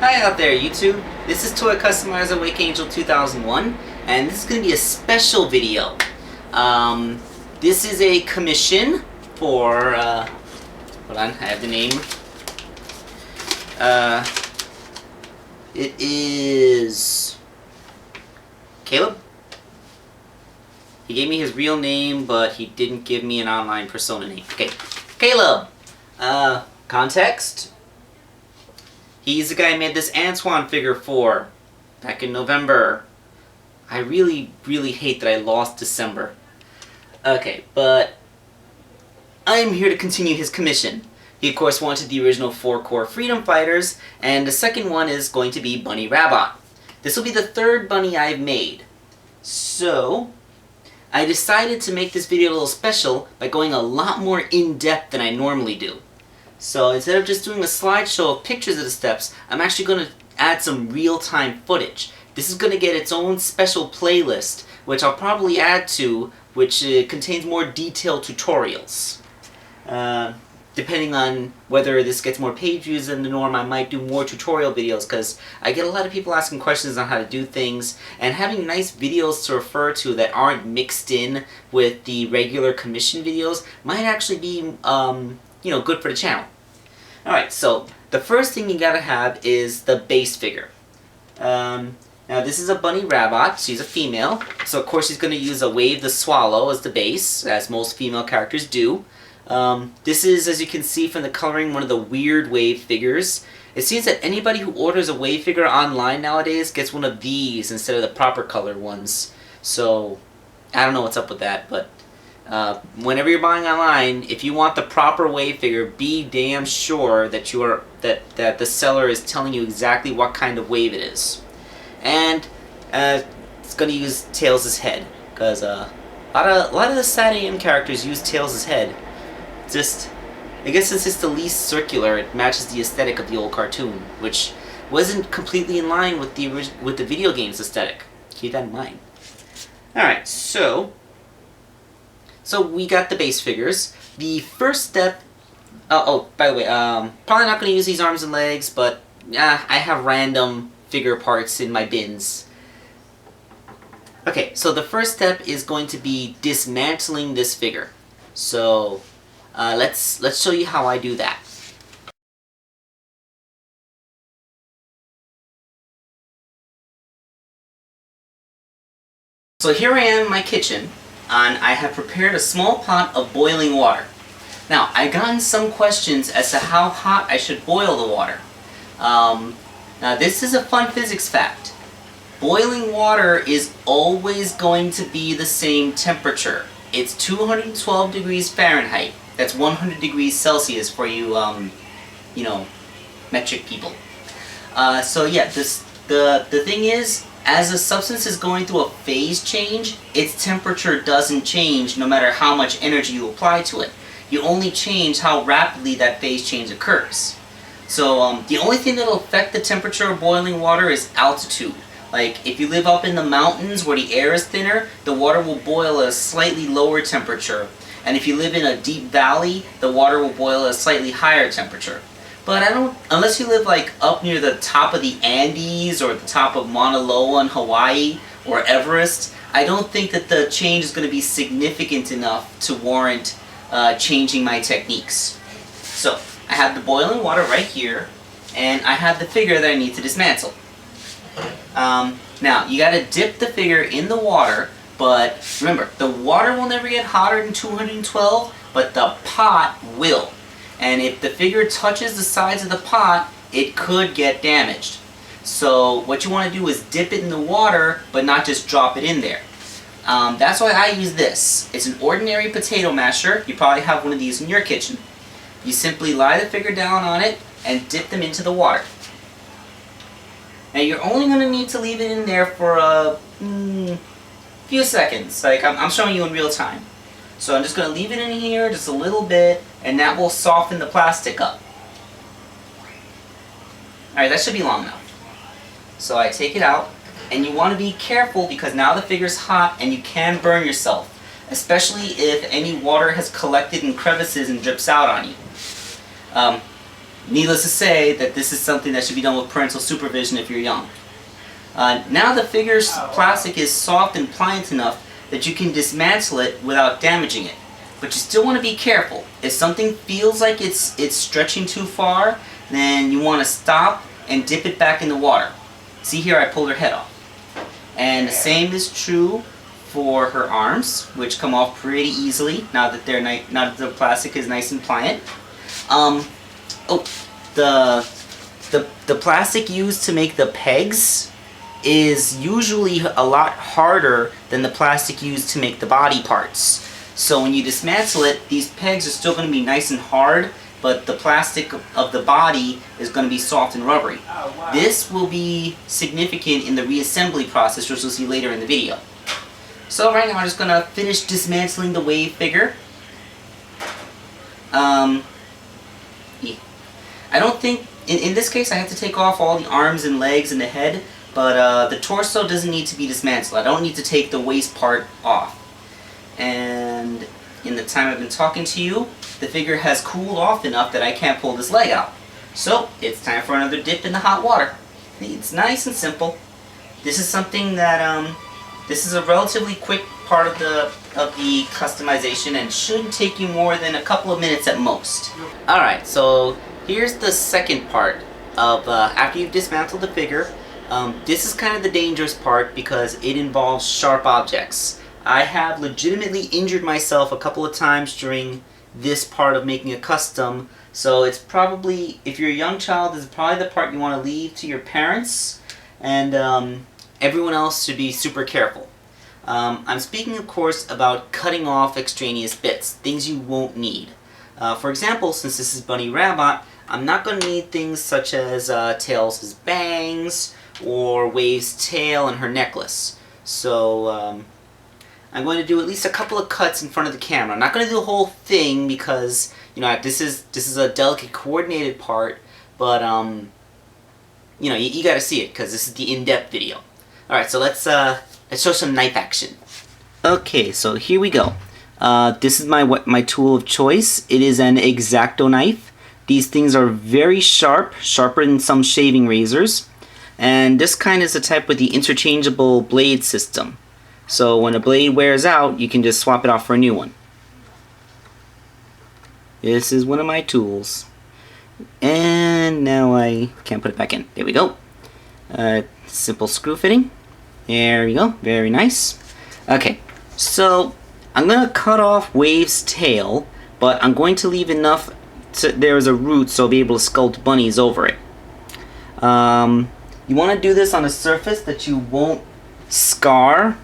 Hi out there YouTube, this is Toy Customizer Wake Angel 2001 and this is going to be a special video. This is a commission for, hold on, I have the name. It is Caleb. He gave me his real name, but he didn't give me an online persona name. Okay, Caleb. Context. He's the guy I made this Antoine figure for back in November. I really hate that I lost December. Okay, but I'm here to continue his commission. He of course wanted the original 4-core Freedom Fighters, and the second one is going to be Bunny Rabbit. This will be the third bunny I've made. So, I decided to make this video a little special by going a lot more in-depth than I normally do. So instead of just doing a slideshow of pictures of the steps, I'm actually going to add some real-time footage. This is going to get its own special playlist, which I'll probably add to, which contains more detailed tutorials. Depending on whether this gets more page views than the norm, I might do more tutorial videos, because I get a lot of people asking questions on how to do things, and having nice videos to refer to that aren't mixed in with the regular commission videos might actually be good for the channel. Alright, so the first thing you gotta have is the base figure. Now this is a Bunny Rabbit. She's a female, so of course she's going to use a Wave the Swallow as the base, as most female characters do. This is, as you can see from the coloring, one of the weird Wave figures. It seems that anybody who orders a Wave figure online nowadays gets one of these instead of the proper colored ones. So, I don't know what's up with that, but whenever you're buying online, if you want the proper Wave figure, be damn sure that that the seller is telling you exactly what kind of wave it is. And it's going to use Tails' head, because a lot of the Sad AM characters use Tails' head. I guess it's just the least circular. It matches the aesthetic of the old cartoon, which wasn't completely in line with the video game's aesthetic. Keep that in mind. Alright, so we got the base figures. The first step... Oh, by the way, probably not going to use these arms and legs, but I have random figure parts in my bins. Okay, so the first step is going to be dismantling this figure. So, let's show you how I do that. So here I am in my kitchen, and I have prepared a small pot of boiling water. Now, I've gotten some questions as to how hot I should boil the water. Now, this is a fun physics fact. Boiling water is always going to be the same temperature. It's 212 degrees Fahrenheit. That's 100 degrees Celsius for you, metric people. So yeah, the thing is, as a substance is going through a phase change, its temperature doesn't change no matter how much energy you apply to it. You only change how rapidly that phase change occurs. So the only thing that will affect the temperature of boiling water is altitude. Like, if you live up in the mountains where the air is thinner, the water will boil at a slightly lower temperature. And if you live in a deep valley, the water will boil at a slightly higher temperature. But unless you live like up near the top of the Andes or the top of Mauna Loa in Hawaii or Everest, I don't think that the change is going to be significant enough to warrant changing my techniques. So, I have the boiling water right here, and I have the figure that I need to dismantle. Now, you gotta dip the figure in the water, but remember, the water will never get hotter than 212, but the pot will. And if the figure touches the sides of the pot, it could get damaged. So what you want to do is dip it in the water, but not just drop it in there. That's why I use this. It's an ordinary potato masher. You probably have one of these in your kitchen. You simply lie the figure down on it and dip them into the water. Now you're only going to need to leave it in there for a few seconds. Like I'm showing you in real time. So I'm just going to leave it in here just a little bit, and that will soften the plastic up. Alright, that should be long enough. So I take it out, and you want to be careful because now the figure's hot and you can burn yourself. Especially if any water has collected in crevices and drips out on you. needless to say that this is something that should be done with parental supervision if you're young. Now the figure's plastic is soft and pliant enough that you can dismantle it without damaging it. But you still want to be careful. If something feels like it's stretching too far, then you want to stop and dip it back in the water. See here, I pulled her head off. And the same is true for her arms, which come off pretty easily now that the plastic is nice and pliant. The plastic used to make the pegs is usually a lot harder than the plastic used to make the body parts. So when you dismantle it, these pegs are still going to be nice and hard, but the plastic of the body is going to be soft and rubbery. Oh, wow. This will be significant in the reassembly process, which we'll see later in the video. So right now I'm just going to finish dismantling the wave figure. I don't think, in this case I have to take off all the arms and legs and the head, but the torso doesn't need to be dismantled. I don't need to take the waist part off. And in the time I've been talking to you, the figure has cooled off enough that I can't pull this leg out. So it's time for another dip in the hot water. It's nice and simple. This is something that, this is a relatively quick part of the customization and shouldn't take you more than a couple of minutes at most. Alright, so here's the second part of, after you've dismantled the figure. This is kind of the dangerous part because it involves sharp objects. I have legitimately injured myself a couple of times during this part of making a custom, so it's probably, if you're a young child, this is probably the part you want to leave to your parents, and everyone else should be super careful. I'm speaking, of course, about cutting off extraneous bits, things you won't need. For example, since this is Bunny Rabbit, I'm not going to need things such as Tails' bangs, or Wave's tail and her necklace. So I'm going to do at least a couple of cuts in front of the camera. I'm not going to do the whole thing because, you know, this is a delicate coordinated part, but you know, you got to see it because this is the in-depth video. All right, so let's show some knife action. Okay, so here we go. This is my tool of choice. It is an X-Acto knife. These things are very sharp, sharper than some shaving razors. And this kind is the type with the interchangeable blade system. So when a blade wears out, you can just swap it off for a new one. This is one of my tools. And now I can't put it back in. There we go. Simple screw fitting. There we go. Very nice. Okay, so I'm going to cut off Wave's tail, but I'm going to leave enough so there's a root so I'll be able to sculpt bunnies over it. You want to do this on a surface that you won't scar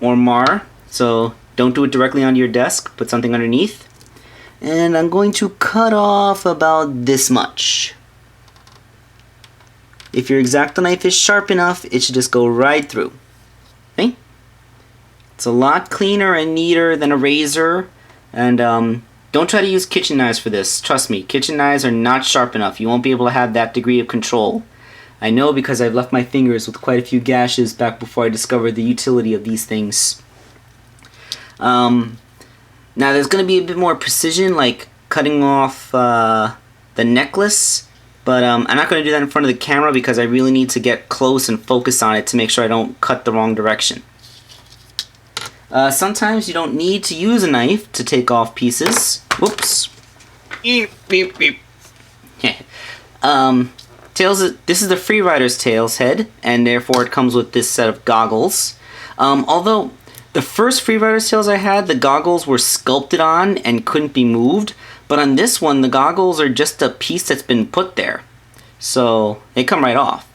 or mar, so don't do it directly onto your desk, put something underneath. And I'm going to cut off about this much. If your X-Acto knife is sharp enough, it should just go right through. Okay? It's a lot cleaner and neater than a razor, and don't try to use kitchen knives for this. Trust me, kitchen knives are not sharp enough. You won't be able to have that degree of control. I know because I've left my fingers with quite a few gashes back before I discovered the utility of these things. Now there's going to be a bit more precision, like cutting off the necklace, but I'm not going to do that in front of the camera because I really need to get close and focus on it to make sure I don't cut the wrong direction. Sometimes you don't need to use a knife to take off pieces. Whoops. Beep, beep, beep. This is the Freerider's Tails head, and therefore it comes with this set of goggles. Although the first Freerider's Tails I had, the goggles were sculpted on and couldn't be moved, but on this one the goggles are just a piece that's been put there. So they come right off.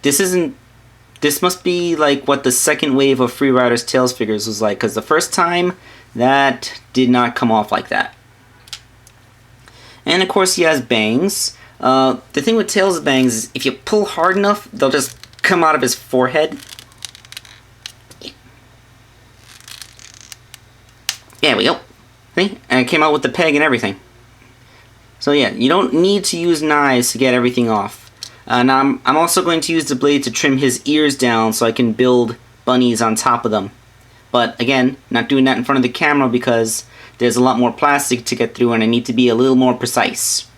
This must be like what the second wave of Freerider's Tails figures was like, because the first time that did not come off like that. And of course he has bangs. The thing with Tails' bangs is if you pull hard enough, they'll just come out of his forehead. There we go. See? And it came out with the peg and everything. So yeah, you don't need to use knives to get everything off. Now I'm also going to use the blade to trim his ears down so I can build bunnies on top of them. But again, not doing that in front of the camera because there's a lot more plastic to get through and I need to be a little more precise.